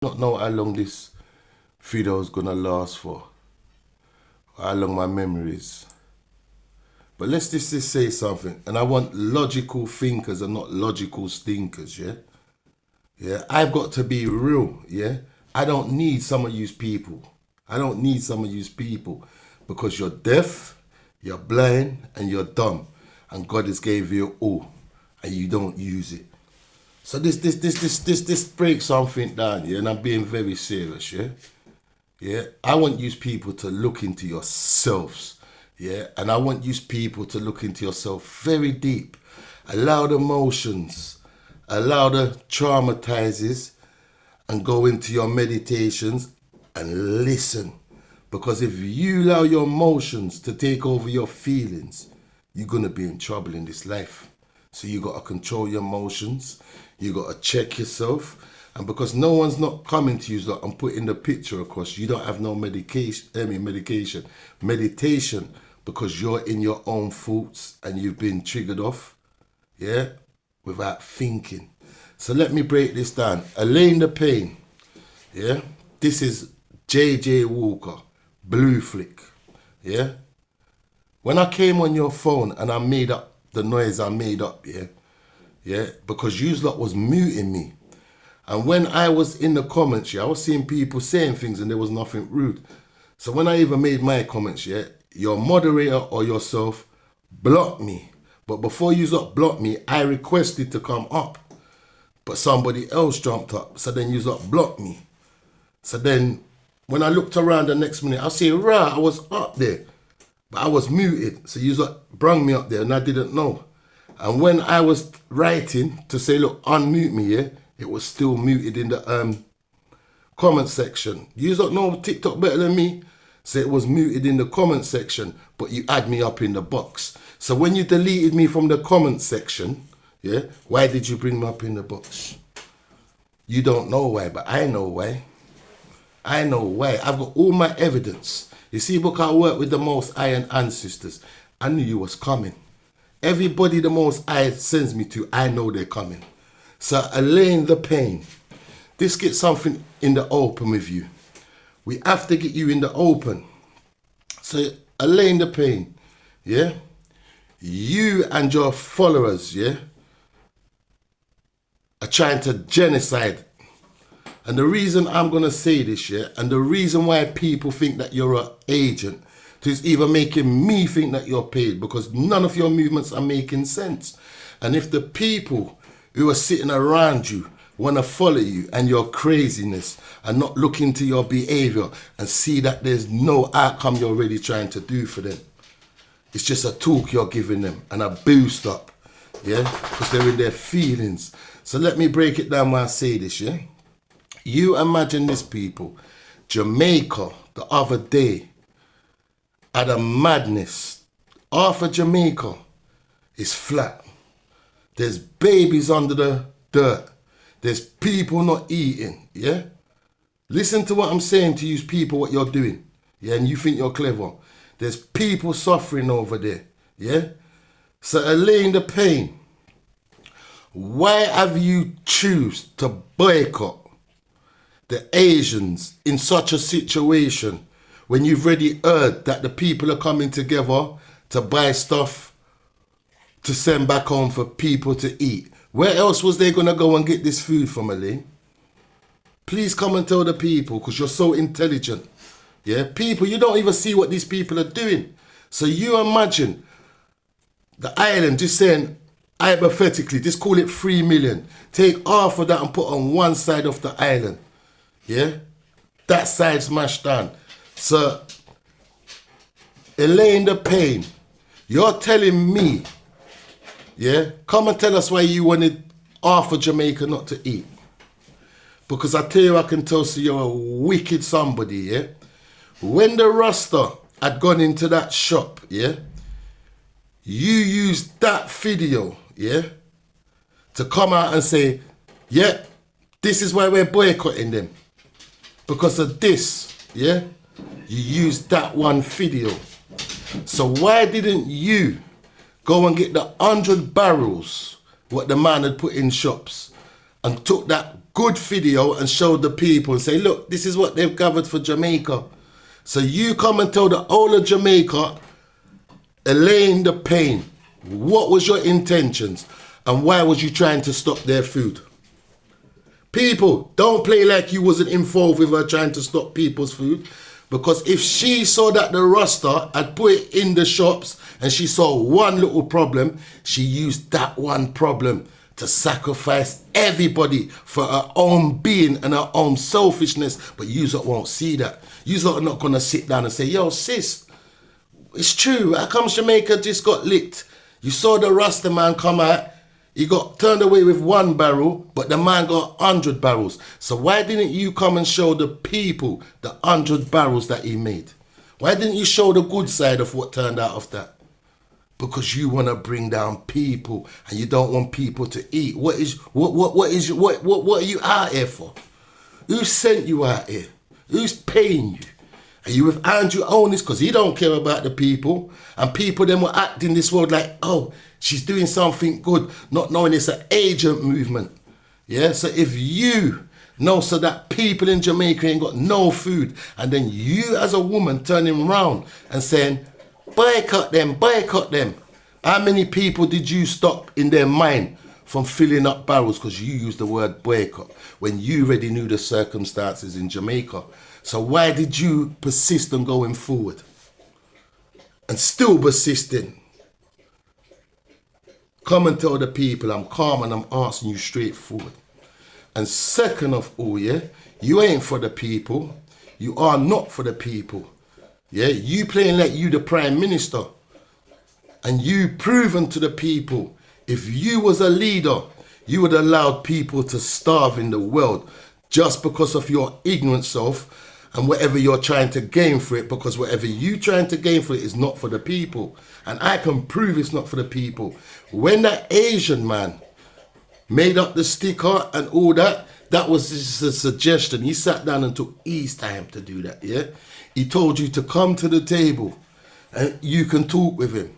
Not know how long this video is gonna last for, or how long my memory is. But let's just say something, and I want logical thinkers and not logical stinkers, yeah? Yeah, I've got to be real, yeah? I don't need some of you people. I don't need some of you people because you're deaf, you're blind, and you're dumb. And God has gave you all, and you don't use it. So this breaks something down, yeah? And I'm being very serious, yeah? Yeah, I want you people to look into yourselves, yeah, and I want you people to look into yourself very deep. Allow the emotions, allow the traumatizes, and go into your meditations and listen. Because if you allow your emotions to take over your feelings, you're gonna be in trouble in this life. So you gotta control your emotions. You gotta check yourself. And because no one's not coming to you, like I'm putting the picture across, you don't have no medication, meditation, because you're in your own thoughts and you've been triggered off, yeah, without thinking. So let me break this down. Elaine Pain, yeah, this is JJ Walker, Blue Flick, yeah. When I came on your phone and I made up the noise I made up, yeah, because you lot was muting me. And when I was in the comments, yeah, I was seeing people saying things and there was nothing rude. So when I even made my comments, yeah, your moderator or yourself blocked me. But before you lot blocked me, I requested to come up. But somebody else jumped up. So then you lot blocked me. So then when I looked around the next minute, I see, I was up there. But I was muted. So you lot brung me up there and I didn't know. And when I was writing to say, look, unmute me, yeah, it was still muted in the comment section. You don't know TikTok better than me. So it was muted in the comment section, but you add me up in the box. So when you deleted me from the comment section, yeah, why did you bring me up in the box? You don't know why, but I know why. I know why. I've got all my evidence. You see, because I work with the Most High and ancestors, I knew you was coming. Everybody the Most High sends me to, I know they're coming. So Elaine Pain, this gets something in the open with you. We have to get you in the open. So Elaine Pain, yeah, you and your followers, yeah, are trying to genocide. And the reason I'm gonna say this, yeah, and the reason why people think that you're an agent, is even making me think that you're paid, because none of your movements are making sense. And if the people who are sitting around you want to follow you and your craziness and not look into your behavior and see that there's no outcome you're really trying to do for them, it's just a talk you're giving them and a boost up, yeah, because they're in their feelings. So let me break it down when I say this, yeah. You imagine this, people. Jamaica the other day had a madness. Half of Jamaica is flat. There's babies under the dirt. There's people not eating, yeah? Listen to what I'm saying to you people, what you're doing, yeah? And you think you're clever. There's people suffering over there, yeah? So Elaine Pain, why have you choose to boycott the Asians in such a situation when you've already heard that the people are coming together to buy stuff to send back home for people to eat? Where else was they gonna go and get this food from, Elaine? Please come and tell the people, because you're so intelligent. Yeah, people, you don't even see what these people are doing. So you imagine the island just saying, hypothetically, just call it 3 million. Take half of that and put on one side of the island. Yeah, that side smashed down. So Elaine Pain, you're telling me, yeah, come and tell us why you wanted half of Jamaica not to eat. Because I tell you, I can tell, so you're a wicked somebody, yeah? When the Rasta had gone into that shop, yeah, you used that video, yeah, to come out and say, yeah, this is why we're boycotting them. Because of this, yeah, you used that one video. So why didn't you go and get the 100 barrels what the man had put in shops and took that good video and show the people and say, look, this is what they've gathered for Jamaica. So you come and tell the whole of Jamaica, Elaine the Pain, what was your intentions and why was you trying to stop their food? People, don't play like you wasn't involved with her trying to stop people's food, because if she saw that the Rasta had put it in the shops and she saw one little problem, she used that one problem to sacrifice everybody for her own being and her own selfishness. But you won't see that. You are not going to sit down and say, yo, sis, it's true. How come Jamaica just got licked? You saw the Rasta man come out. He got turned away with 1 barrel, but the man got 100 barrels. So why didn't you come and show the people the 100 barrels that he made? Why didn't you show the good side of what turned out of that? Because you want to bring down people and you don't want people to eat. What are you out here for? Who sent you out here? Who's paying you? Are you with Andrew Onis? Because he don't care about the people. And people then were acting this world like, oh, she's doing something good, not knowing it's an agent movement. Yeah, so if you know so that people in Jamaica ain't got no food, and then you as a woman turning around and saying, boycott them, boycott them. How many people did you stop in their mind from filling up barrels because you used the word boycott when you already knew the circumstances in Jamaica? So why did you persist on going forward and still persisting? Come and tell the people I'm calm and I'm asking you straightforward. And second of all, yeah, you ain't for the people. You are not for the people. Yeah, you playing like you the prime minister. And you proven to the people, if you was a leader, you would allow people to starve in the world just because of your ignorant self and whatever you're trying to gain for it, because whatever you trying to gain for it is not for the people. And I can prove it's not for the people. When that Asian man made up the sticker and all that, that was just a suggestion. He sat down and took his time to do that, yeah? He told you to come to the table and you can talk with him.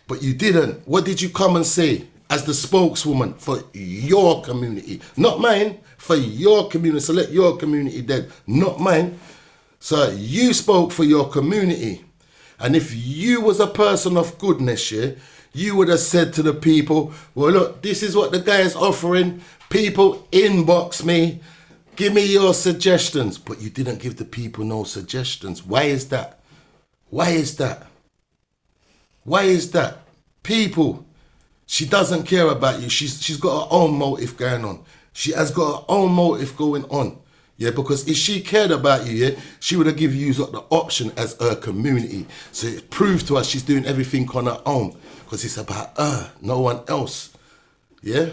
But you didn't. What did you come and say as the spokeswoman for your community? Not mine, for your community. So let your community dead, not mine. So you spoke for your community. And if you was a person of goodness, yeah, you would have said to the people, well, look, this is what the guy is offering. People, inbox me. Give me your suggestions. But you didn't give the people no suggestions. Why is that? Why is that? Why is that? People, she doesn't care about you. She's got her own motive going on. She has got her own motive going on. Yeah, because if she cared about you, yeah, she would have given you the option as her community. So it proves to us she's doing everything on her own. Because it's about her, no one else. Yeah?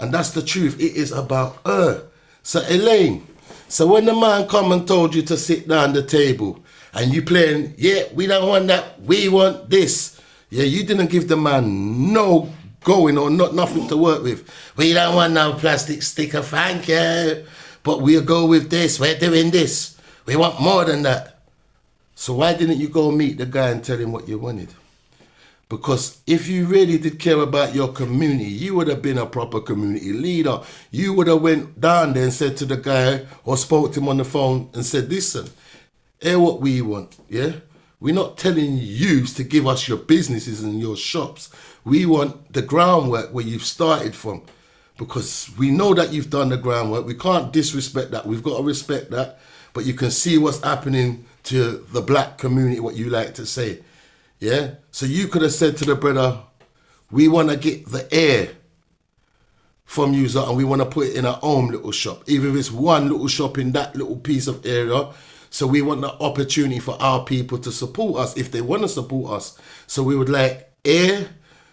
And that's the truth. It is about her. So Elaine, so when the man come and told you to sit down the table and you playing, yeah, we don't want that, we want this. Yeah, you didn't give the man no going or nothing to work with. We don't want no plastic sticker, thank you. But we'll go with this, we're doing this. We want more than that. So why didn't you go meet the guy and tell him what you wanted? Because if you really did care about your community, you would have been a proper community leader. You would have went down there and said to the guy or spoke to him on the phone and said, listen, hear what we want, yeah? We're not telling you to give us your businesses and your shops. We want the groundwork where you've started from, because we know that you've done the groundwork. We can't disrespect that. We've got to respect that. But you can see what's happening to the black community, what you like to say. Yeah? So you could have said to the brother, we want to get the air from you, and we want to put it in our own little shop. Even if it's one little shop in that little piece of area. So we want the opportunity for our people to support us if they want to support us. So we would like air.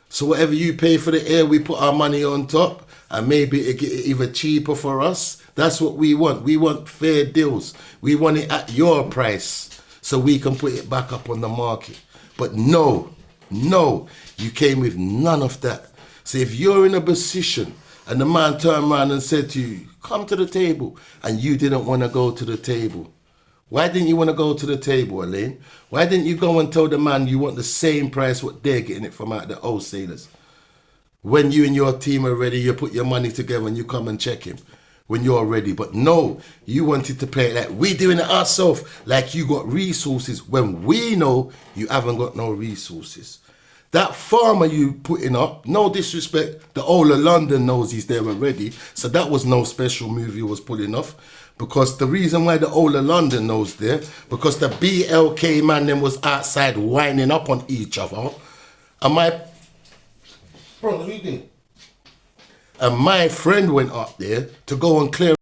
So whatever you pay for the air, we put our money on top. And maybe it get even cheaper for us. That's what we want. We want fair deals. We want it at your price so we can put it back up on the market. But no, you came with none of that. So if you're in a position and the man turned around and said to you, come to the table, and you didn't want to go to the table, why didn't you want to go to the table, Elaine? Why didn't you go and tell the man you want the same price what they're getting it from out the wholesalers? When you and your team are ready, you put your money together and you come and check him when you're ready. But no, you wanted to play it like we doing it ourselves, like you got resources when we know you haven't got no resources. That farmer you putting up, no disrespect, the whole of London knows he's there already. So that was no special move you was pulling off. Because the reason why the whole of London knows there, because the BLK man them was outside winding up on each other. And my friend went up there to go and clear